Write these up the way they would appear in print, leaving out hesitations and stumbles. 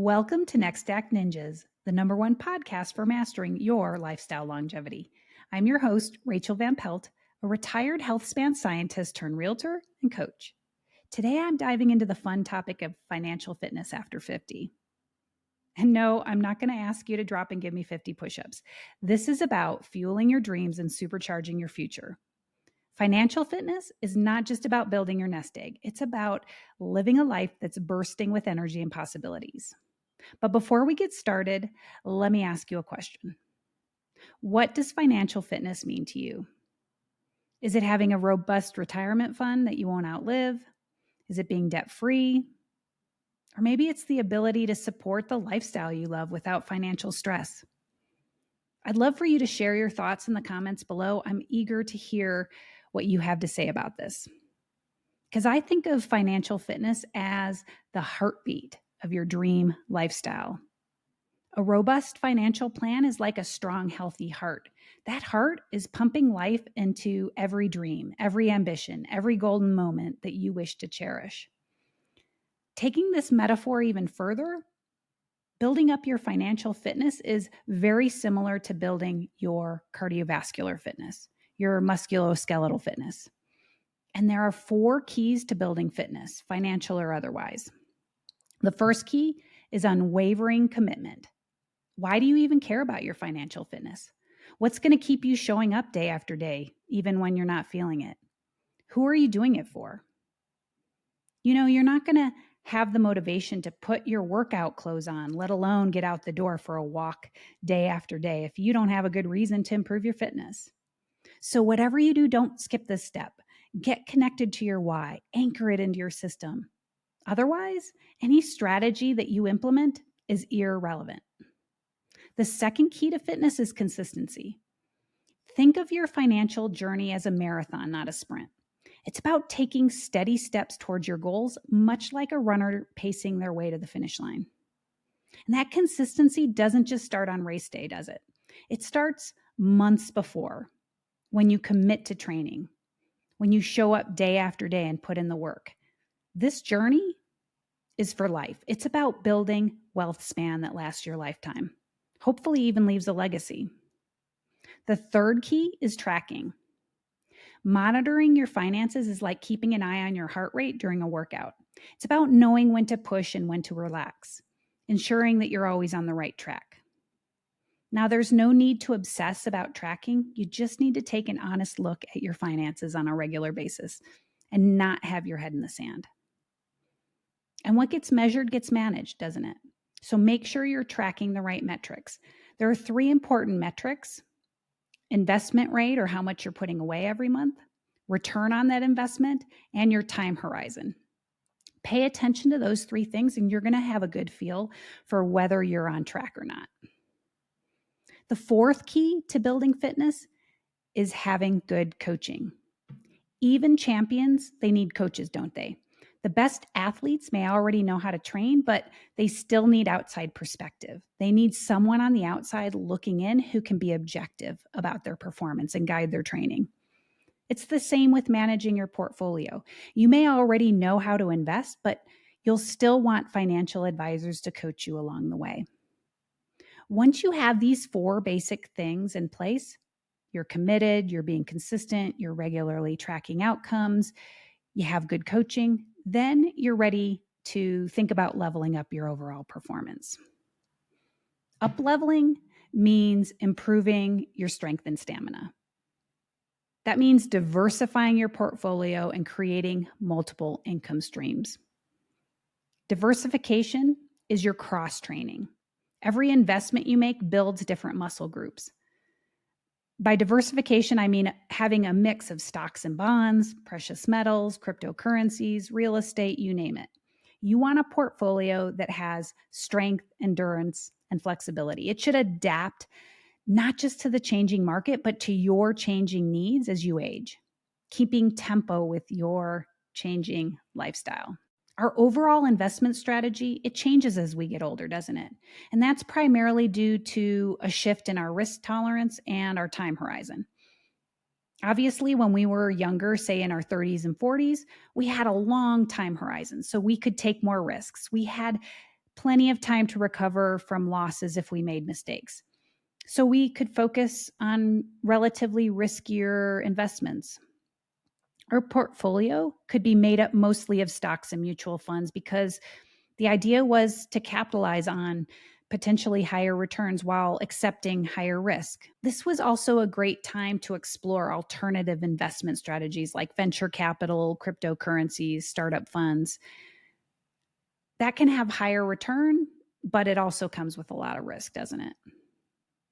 Welcome to Next Act Ninjas, the number one podcast for mastering your lifestyle longevity. I'm your host, Rachael Van Pelt, a retired health span scientist turned realtor and coach. Today, I'm diving into the fun topic of financial fitness after 50. And no, I'm not going to ask you to drop and give me 50 push ups. This is about fueling your dreams and supercharging your future. Financial fitness is not just about building your nest egg, it's about living a life that's bursting with energy and possibilities. But before we get started, let me ask you a question. What does financial fitness mean to you? Is it having a robust retirement fund that you won't outlive? Is it being debt free? Or maybe it's the ability to support the lifestyle you love without financial stress. I'd love for you to share your thoughts in the comments below. I'm eager to hear what you have to say about this. Because I think of financial fitness as the heartbeat of your dream lifestyle. A robust financial plan is like a strong, healthy heart. That heart is pumping life into every dream, every ambition, every golden moment that you wish to cherish. Taking this metaphor even further, building up your financial fitness is very similar to building your cardiovascular fitness, your musculoskeletal fitness. And there are 4 keys to building fitness, financial or otherwise. The first key is unwavering commitment. Why do you even care about your financial fitness? What's going to keep you showing up day after day, even when you're not feeling it? Who are you doing it for? You're not going to have the motivation to put your workout clothes on, let alone get out the door for a walk day after day if you don't have a good reason to improve your fitness. So whatever you do, don't skip this step. Get connected to your why, anchor it into your system. Otherwise, any strategy that you implement is irrelevant. The second key to fitness is consistency. Think of your financial journey as a marathon, not a sprint. It's about taking steady steps towards your goals, much like a runner pacing their way to the finish line. And that consistency doesn't just start on race day, does it? It starts months before, when you commit to training, when you show up day after day and put in the work. This journey is for life. It's about building wealth span that lasts your lifetime. Hopefully even leaves a legacy. The third key is tracking. Monitoring your finances is like keeping an eye on your heart rate during a workout. It's about knowing when to push and when to relax, ensuring that you're always on the right track. Now, there's no need to obsess about tracking. You just need to take an honest look at your finances on a regular basis and not have your head in the sand. And what gets measured gets managed, doesn't it? So make sure you're tracking the right metrics. There are 3 important metrics: investment rate, or how much you're putting away every month, return on that investment, and your time horizon. Pay attention to those 3 things, and you're going to have a good feel for whether you're on track or not. The 4th key to building fitness is having good coaching. Even champions, they need coaches, don't they? The best athletes may already know how to train, but they still need outside perspective. They need someone on the outside looking in who can be objective about their performance and guide their training. It's the same with managing your portfolio. You may already know how to invest, but you'll still want financial advisors to coach you along the way. Once you have these 4 basic things in place, you're committed, you're being consistent, you're regularly tracking outcomes, you have good coaching, then you're ready to think about leveling up your overall performance. Up-leveling means improving your strength and stamina. That means diversifying your portfolio and creating multiple income streams. Diversification is your cross-training. Every investment you make builds different muscle groups. By diversification, I mean having a mix of stocks and bonds, precious metals, cryptocurrencies, real estate, you name it. You want a portfolio that has strength, endurance, and flexibility. It should adapt not just to the changing market, but to your changing needs as you age, keeping tempo with your changing lifestyle. Our overall investment strategy, it changes as we get older, doesn't it? And that's primarily due to a shift in our risk tolerance and our time horizon. Obviously, when we were younger, say in our 30s and 40s, we had a long time horizon, so we could take more risks. We had plenty of time to recover from losses if we made mistakes. So we could focus on relatively riskier investments. Our portfolio could be made up mostly of stocks and mutual funds because the idea was to capitalize on potentially higher returns while accepting higher risk. This was also a great time to explore alternative investment strategies like venture capital, cryptocurrencies, startup funds. That can have higher return, but it also comes with a lot of risk, doesn't it?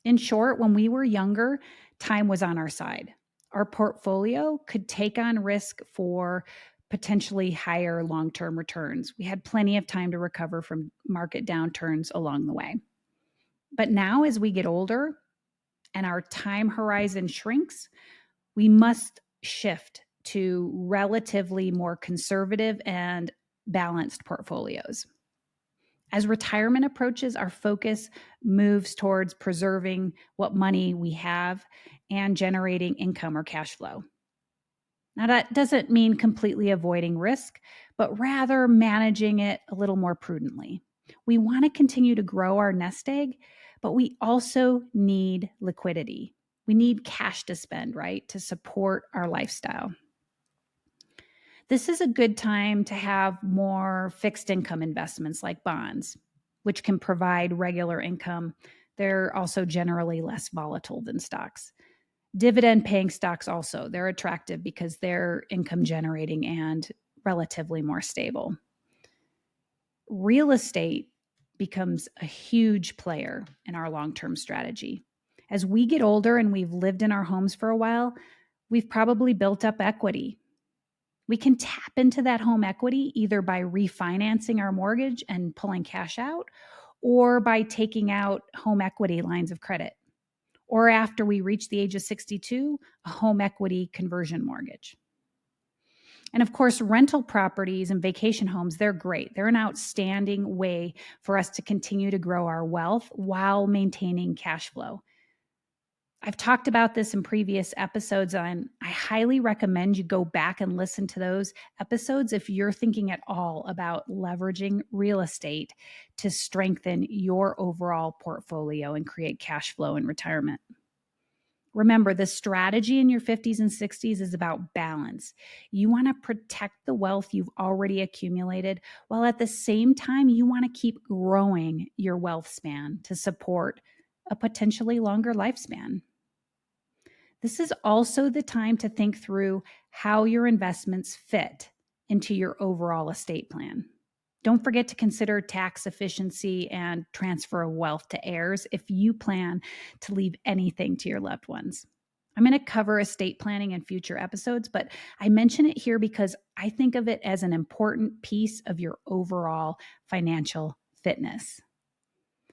In short, when we were younger, time was on our side. Our portfolio could take on risk for potentially higher long term returns. We had plenty of time to recover from market downturns along the way. But now, as we get older and our time horizon shrinks, we must shift to relatively more conservative and balanced portfolios. As retirement approaches, our focus moves towards preserving what money we have and generating income or cash flow. Now, that doesn't mean completely avoiding risk, but rather managing it a little more prudently. We want to continue to grow our nest egg, but we also need liquidity. We need cash to spend, right, to support our lifestyle. This is a good time to have more fixed income investments like bonds, which can provide regular income. They're also generally less volatile than stocks. Dividend paying stocks also, they're attractive because they're income generating and relatively more stable. Real estate becomes a huge player in our long-term strategy. As we get older and we've lived in our homes for a while, we've probably built up equity. We can tap into that home equity either by refinancing our mortgage and pulling cash out, or by taking out home equity lines of credit, or after we reach the age of 62, a home equity conversion mortgage. And of course, rental properties and vacation homes, they're great. They're an outstanding way for us to continue to grow our wealth while maintaining cash flow. I've talked about this in previous episodes, and I highly recommend you go back and listen to those episodes if you're thinking at all about leveraging real estate to strengthen your overall portfolio and create cash flow in retirement. Remember, the strategy in your 50s and 60s is about balance. You want to protect the wealth you've already accumulated, while at the same time, you want to keep growing your wealth span to support a potentially longer lifespan. This is also the time to think through how your investments fit into your overall estate plan. Don't forget to consider tax efficiency and transfer of wealth to heirs if you plan to leave anything to your loved ones. I'm going to cover estate planning in future episodes, but I mention it here because I think of it as an important piece of your overall financial fitness.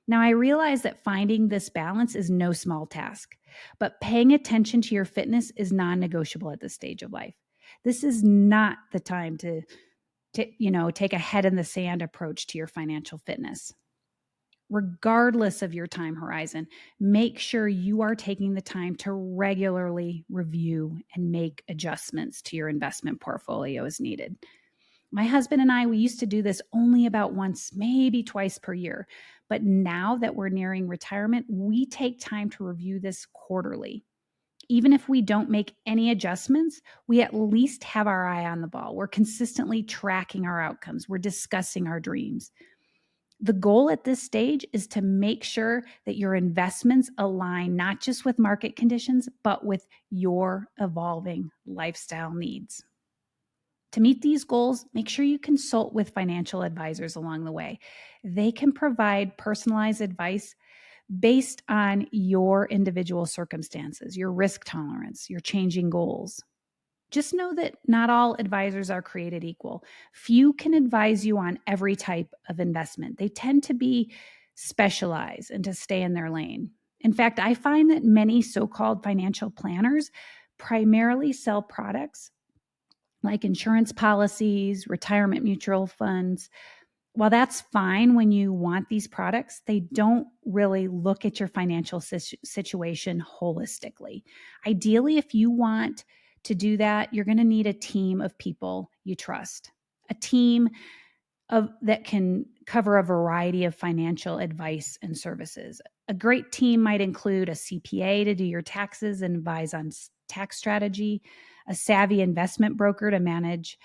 Now, I realize that finding this balance is no small task, but paying attention to your fitness is non-negotiable at this stage of life. This is not the time to take a head in the sand approach to your financial fitness. Regardless of your time horizon, make sure you are taking the time to regularly review and make adjustments to your investment portfolio as needed. My husband and I, we used to do this only about once, maybe twice per year. But now that we're nearing retirement, we take time to review this quarterly. Even if we don't make any adjustments, we at least have our eye on the ball. We're consistently tracking our outcomes. We're discussing our dreams. The goal at this stage is to make sure that your investments align not just with market conditions, but with your evolving lifestyle needs. To meet these goals, make sure you consult with financial advisors along the way. They can provide personalized advice based on your individual circumstances, your risk tolerance, your changing goals. Just know that not all advisors are created equal. Few can advise you on every type of investment. They tend to be specialized and to stay in their lane. In fact, I find that many so-called financial planners primarily sell products like insurance policies, retirement mutual funds. While that's fine when you want these products, they don't really look at your financial situation holistically. Ideally, if you want to do that, you're going to need a team of people you trust, a team that can cover a variety of financial advice and services. A great team might include a CPA to do your taxes and advise on tax strategy, a savvy investment broker to manage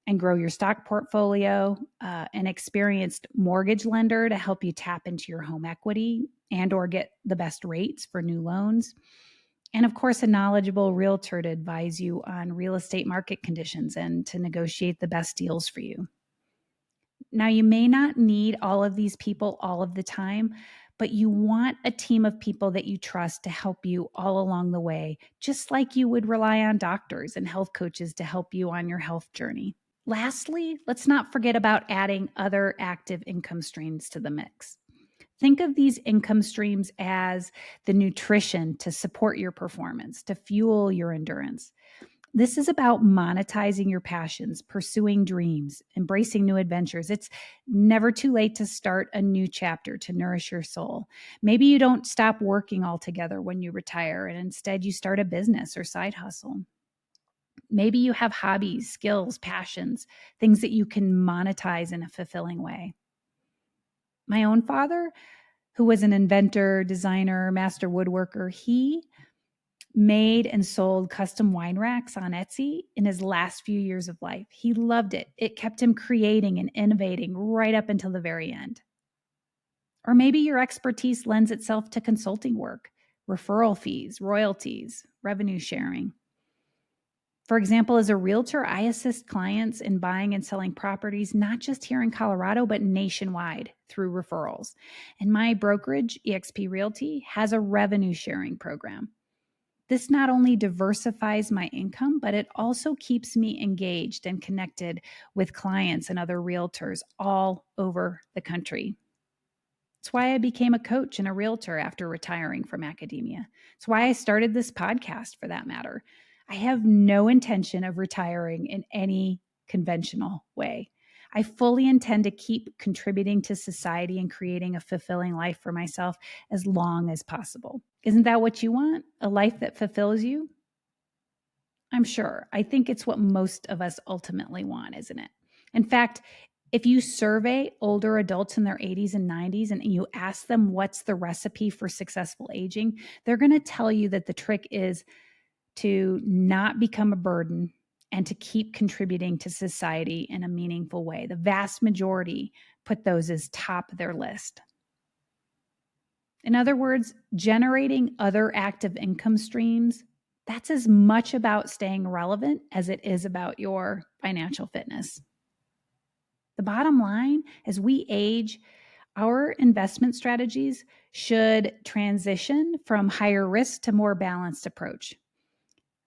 and grow your stock portfolio, an experienced mortgage lender to help you tap into your home equity and or get the best rates for new loans. And of course, a knowledgeable realtor to advise you on real estate market conditions and to negotiate the best deals for you. Now, you may not need all of these people all of the time, but you want a team of people that you trust to help you all along the way, just like you would rely on doctors and health coaches to help you on your health journey. Lastly, let's not forget about adding other active income streams to the mix. Think of these income streams as the nutrition to support your performance, to fuel your endurance. This is about monetizing your passions, pursuing dreams, embracing new adventures. It's never too late to start a new chapter to nourish your soul. Maybe you don't stop working altogether when you retire and instead you start a business or side hustle. Maybe you have hobbies, skills, passions, things that you can monetize in a fulfilling way. My own father, who was an inventor, designer, master woodworker, he made and sold custom wine racks on Etsy in his last few years of life. He loved it. It kept him creating and innovating right up until the very end. Or maybe your expertise lends itself to consulting work, referral fees, royalties, revenue sharing. For example, as a realtor, I assist clients in buying and selling properties, not just here in Colorado, but nationwide through referrals. And my brokerage, eXp Realty, has a revenue sharing program. This not only diversifies my income, but it also keeps me engaged and connected with clients and other realtors all over the country. It's why I became a coach and a realtor after retiring from academia. It's why I started this podcast, for that matter. I have no intention of retiring in any conventional way. I fully intend to keep contributing to society and creating a fulfilling life for myself as long as possible. Isn't that what you want? A life that fulfills you? I'm sure. I think it's what most of us ultimately want, isn't it? In fact, if you survey older adults in their 80s and 90s and you ask them what's the recipe for successful aging, they're going to tell you that the trick is to not become a burden and to keep contributing to society in a meaningful way. The vast majority put those as top of their list. In other words, generating other active income streams, that's as much about staying relevant as it is about your financial fitness. The bottom line, as we age, our investment strategies should transition from higher risk to more balanced approach.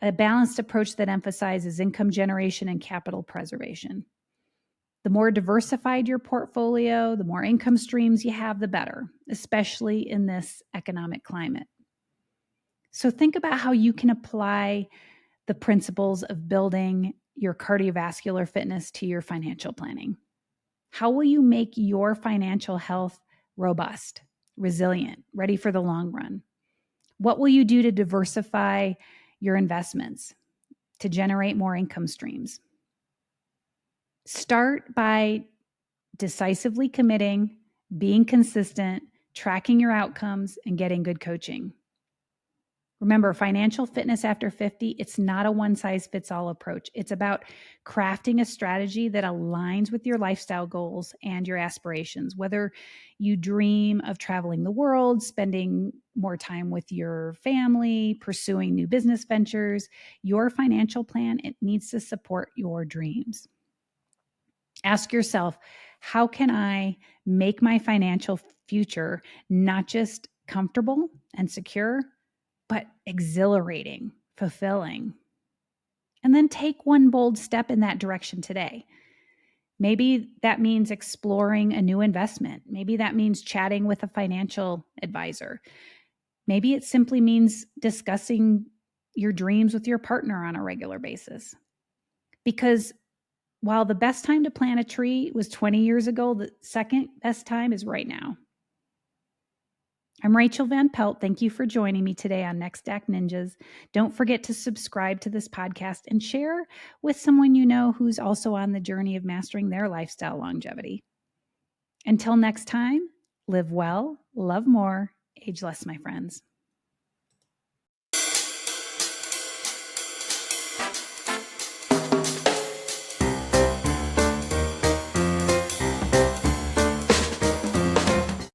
A balanced approach that emphasizes income generation and capital preservation. The more diversified your portfolio, the more income streams you have, the better, especially in this economic climate. So think about how you can apply the principles of building your cardiovascular fitness to your financial planning. How will you make your financial health robust, resilient, ready for the long run? What will you do to diversify your investments to generate more income streams? Start by decisively committing, being consistent, tracking your outcomes, and getting good coaching. Remember, financial fitness after 50, it's not a one-size-fits-all approach. It's about crafting a strategy that aligns with your lifestyle goals and your aspirations. Whether you dream of traveling the world, spending more time with your family, pursuing new business ventures, your financial plan, it needs to support your dreams. Ask yourself, how can I make my financial future not just comfortable and secure, but exhilarating, fulfilling? And then take one bold step in that direction today. Maybe that means exploring a new investment. Maybe that means chatting with a financial advisor. Maybe it simply means discussing your dreams with your partner on a regular basis. Because while the best time to plant a tree was 20 years ago, the second best time is right now. I'm Rachael Van Pelt. Thank you for joining me today on Next Act Ninjas. Don't forget to subscribe to this podcast and share with someone you know who's also on the journey of mastering their lifestyle longevity. Until next time, live well, love more, age less, my friends.